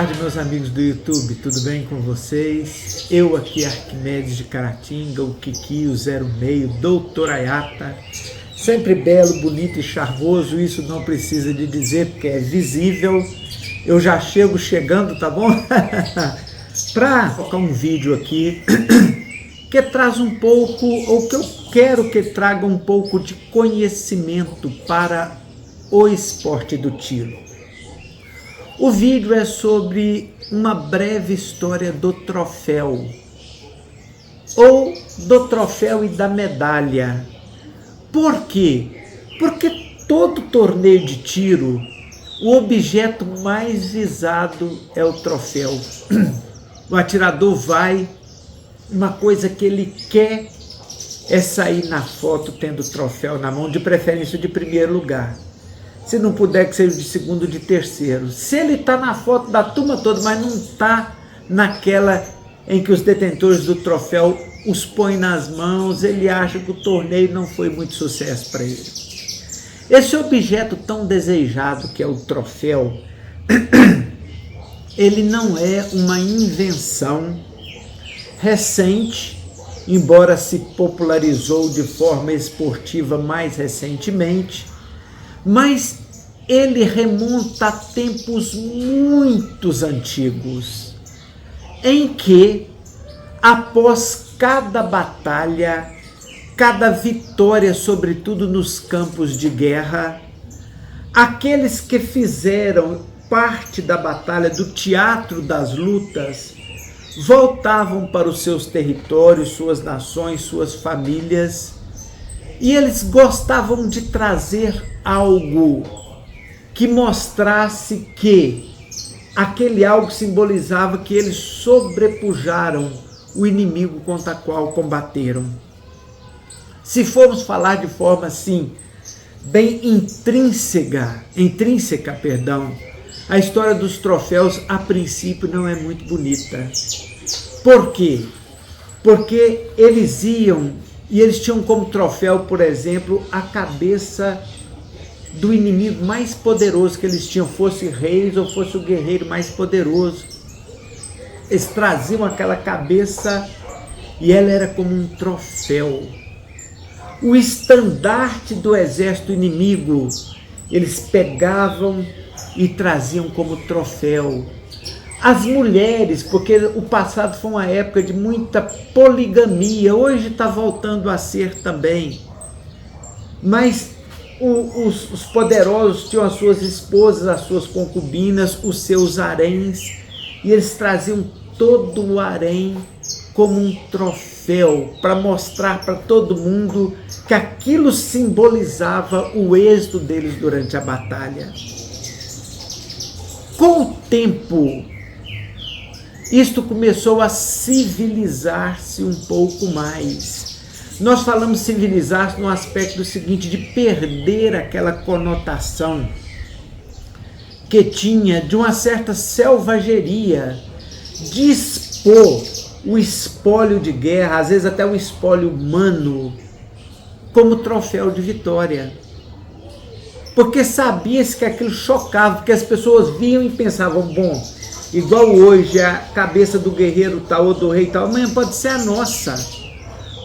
tarde, meus amigos do YouTube, tudo bem com vocês? Eu aqui, Arquimedes de Caratinga, o Kiki, o 06, Doutor Ayata, sempre belo, bonito e charmoso, isso não precisa de dizer porque é visível. Eu já chego chegando, tá bom? Para colocar um vídeo aqui que traz um pouco, ou que eu quero que traga um pouco de conhecimento para o esporte do tiro. O vídeo é sobre uma breve história do troféu, ou do troféu e da medalha. Por quê? Porque todo torneio de tiro, o objeto mais visado é o troféu. O atirador vai, uma coisa que ele quer é sair na foto tendo o troféu na mão, de preferência de primeiro lugar. Se não puder, que seja de segundo ou de terceiro. Se ele está na foto da turma toda, mas não está naquela em que os detentores do troféu os põem nas mãos, ele acha que o torneio não foi muito sucesso para ele. Esse objeto tão desejado que é o troféu, ele não é uma invenção recente, embora se popularizou de forma esportiva mais recentemente, mas ele remonta a tempos muito antigos, em que, após cada batalha, cada vitória, sobretudo nos campos de guerra, aqueles que fizeram parte da batalha, do teatro das lutas, voltavam para os seus territórios, suas nações, suas famílias, e eles gostavam de trazer algo que mostrasse que aquele algo simbolizava que eles sobrepujaram o inimigo contra o qual combateram. Se formos falar de forma assim, bem intrínseca, a história dos troféus a princípio não é muito bonita. Por quê? Porque eles iam e eles tinham como troféu, por exemplo, a cabeça do inimigo mais poderoso que eles tinham, fosse reis ou fosse o guerreiro mais poderoso. Eles traziam aquela cabeça e ela era como um troféu. O estandarte do exército inimigo, eles pegavam e traziam como troféu. As mulheres, porque o passado foi uma época de muita poligamia, hoje está voltando a ser também, mas os poderosos tinham as suas esposas, as suas concubinas, os seus haréns, e eles traziam todo o harém como um troféu, para mostrar para todo mundo que aquilo simbolizava o êxito deles durante a batalha. Com o tempo, isto começou a civilizar-se um pouco mais. Nós falamos civilizar-se no aspecto seguinte, de perder aquela conotação que tinha de uma certa selvageria, de expor o espólio de guerra, às vezes até o espólio humano, como troféu de vitória. Porque sabia-se que aquilo chocava, porque as pessoas viam e pensavam, bom, igual hoje a cabeça do guerreiro tal ou do rei tal, amanhã pode ser a nossa.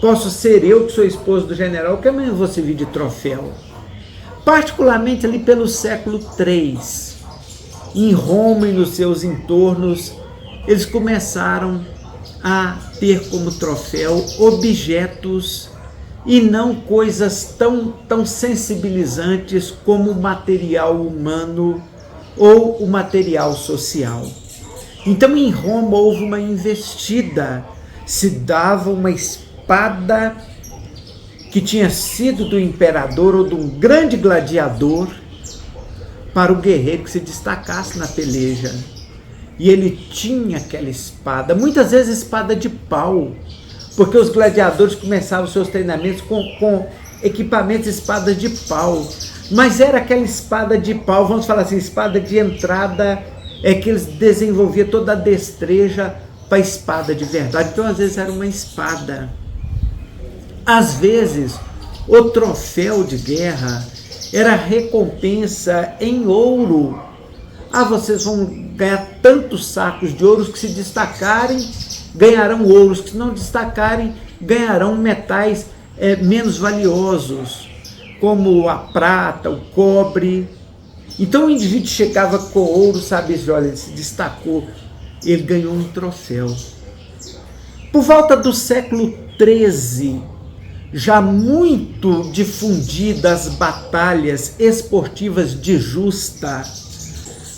Posso ser eu que sou esposo do general, que amanhã vou servir de troféu. Particularmente ali pelo século III, em Roma e nos seus entornos, eles começaram a ter como troféu objetos e não coisas tão sensibilizantes como o material humano ou o material social. Então em Roma houve uma investida, se dava uma espada que tinha sido do imperador ou de um grande gladiador para o guerreiro que se destacasse na peleja. E ele tinha aquela espada, muitas vezes espada de pau, porque os gladiadores começavam seus treinamentos com equipamentos de espadas de pau. Mas era aquela espada de pau, vamos falar assim, espada de entrada, que eles desenvolviam toda a destreza para a espada de verdade. Então, às vezes, era uma espada. Às vezes, o troféu de guerra era recompensa em ouro vocês vão ganhar tantos sacos de ouros que se destacarem, ganharão ouros, que se não destacarem, ganharão metais menos valiosos, como a prata, o cobre. Então o indivíduo chegava com ouro, sabe, olha, ele se destacou, ele ganhou um troféu. Por volta do século XIII, já muito difundidas batalhas esportivas de justa.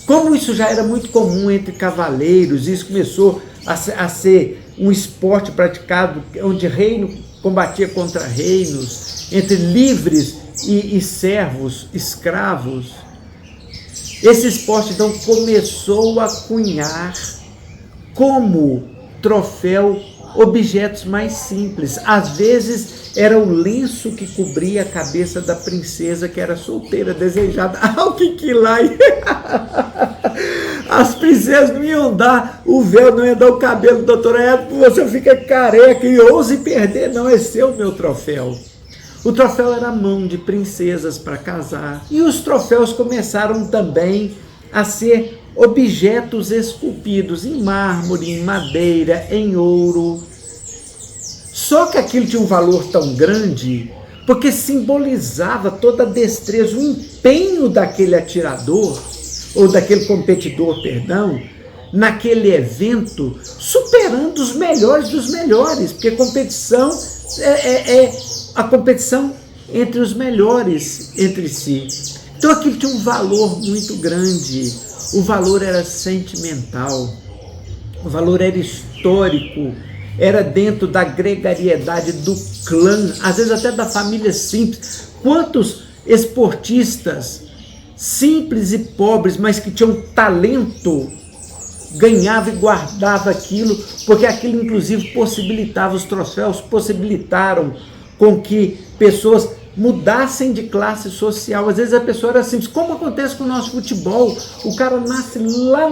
Como isso já era muito comum entre cavaleiros, isso começou a ser um esporte praticado onde reino combatia contra reinos, entre livres e servos, escravos. Esse esporte então começou a cunhar como troféu objetos mais simples. Às vezes era o lenço que cobria a cabeça da princesa que era solteira, desejada. O que lá? As princesas não iam dar o véu, não ia dar o cabelo, doutora, você fica careca e ouse perder. Não, esse é o meu troféu. O troféu era a mão de princesas para casar. E os troféus começaram também a ser objetos esculpidos em mármore, em madeira, em ouro. Só que aquilo tinha um valor tão grande, porque simbolizava toda a destreza, o empenho daquele atirador, ou daquele competidor, perdão, naquele evento, superando os melhores dos melhores, porque competição é a competição entre os melhores entre si. Então aquilo tinha um valor muito grande. O valor era sentimental, o valor era histórico, era dentro da gregariedade do clã, às vezes até da família simples. Quantos esportistas simples e pobres, mas que tinham talento, ganhava e guardava aquilo, porque aquilo inclusive possibilitava, os troféus possibilitaram com que pessoas mudassem de classe social. Às vezes a pessoa era simples, como acontece com o nosso futebol. O cara nasce lá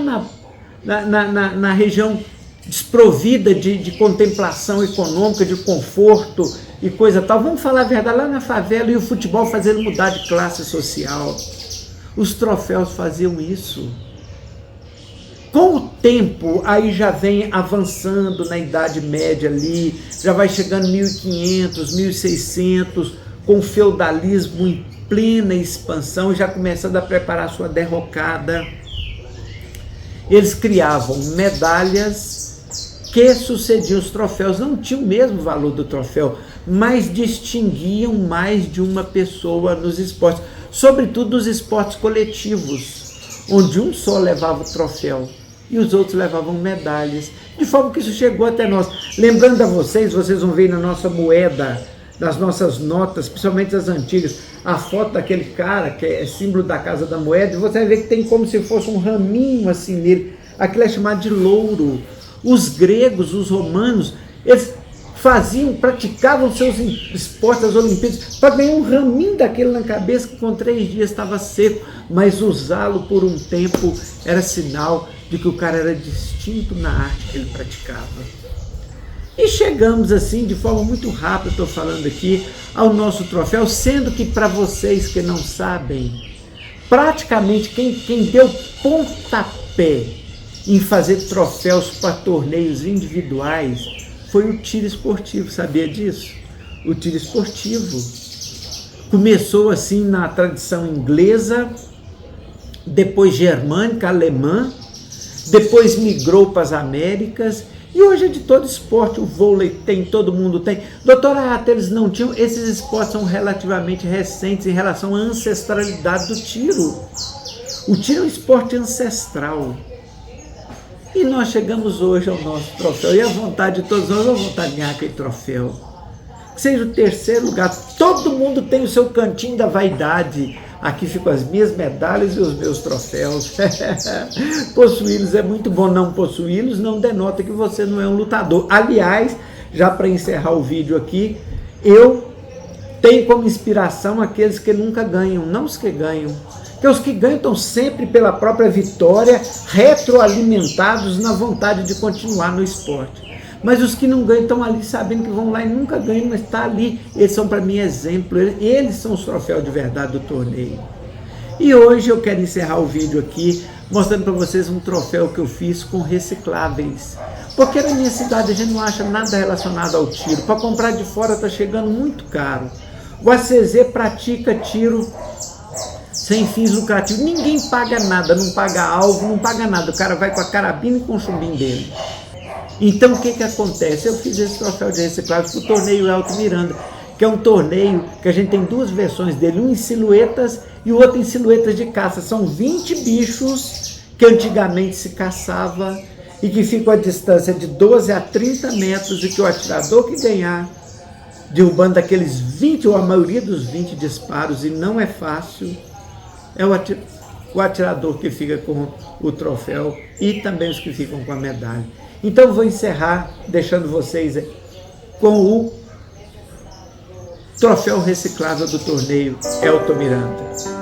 na região desprovida de contemplação econômica, de conforto e coisa tal. Vamos falar a verdade, lá na favela, e o futebol fazendo mudar de classe social. Os troféus faziam isso. Com o tempo, aí já vem avançando na Idade Média ali, já vai chegando 1500, 1600, com o feudalismo em plena expansão, já começando a preparar sua derrocada. Eles criavam medalhas que sucediam os troféus, não tinham o mesmo valor do troféu, mas distinguiam mais de uma pessoa nos esportes, sobretudo nos esportes coletivos, onde um só levava o troféu e os outros levavam medalhas, de forma que isso chegou até nós. Lembrando a vocês vão ver na nossa moeda, nas nossas notas, principalmente as antigas, a foto daquele cara que é símbolo da Casa da Moeda, e você vai ver que tem como se fosse um raminho assim nele. Aquilo é chamado de louro. Os gregos, os romanos, eles praticavam seus esportes, as Olimpíadas, para ganhar um raminho daquele na cabeça que com 3 dias estava seco, mas usá-lo por um tempo era sinal de que o cara era distinto na arte que ele praticava. E chegamos assim, de forma muito rápida, estou falando aqui, ao nosso troféu, sendo que para vocês que não sabem, praticamente quem deu pontapé em fazer troféus para torneios individuais foi o tiro esportivo, sabia disso? O tiro esportivo começou assim na tradição inglesa, depois germânica, alemã, depois migrou para as Américas, e hoje é de todo esporte. O vôlei tem, todo mundo tem. Doutora Ata, eles não tinham. Esses esportes são relativamente recentes em relação à ancestralidade do tiro. O tiro é um esporte ancestral. E nós chegamos hoje ao nosso troféu. E a vontade de todos nós, vamos vontade de ganhar aquele troféu. Que seja o 3º lugar. Todo mundo tem o seu cantinho da vaidade. Aqui ficam as minhas medalhas e os meus troféus. Possuí-los é muito bom, não possuí-los não denota que você não é um lutador. Aliás, já para encerrar o vídeo aqui, eu tenho como inspiração aqueles que nunca ganham, não os que ganham. Porque os que ganham estão sempre pela própria vitória, retroalimentados na vontade de continuar no esporte. Mas os que não ganham estão ali sabendo que vão lá e nunca ganham, mas está ali. Eles são para mim exemplo, eles são os troféus de verdade do torneio. E hoje eu quero encerrar o vídeo aqui mostrando para vocês um troféu que eu fiz com recicláveis. Porque na minha cidade a gente não acha nada relacionado ao tiro. Para comprar de fora está chegando muito caro. O ACZ pratica tiro sem fins lucrativos. Ninguém paga nada, não paga alvo, não paga nada. O cara vai com a carabina e com o chumbinho dele. Então o que acontece? Eu fiz esse troféu de recicláveis para o torneio Elton Miranda, que é um torneio que a gente tem duas versões dele, um em silhuetas e o outro em silhuetas de caça. São 20 bichos que antigamente se caçava e que ficam a distância de 12 a 30 metros e que o atirador que ganhar, derrubando aqueles 20 ou a maioria dos 20 disparos, e não é fácil, é o atirador que fica com o troféu e também os que ficam com a medalha. Então vou encerrar deixando vocês com o troféu reciclável do torneio Elton Miranda.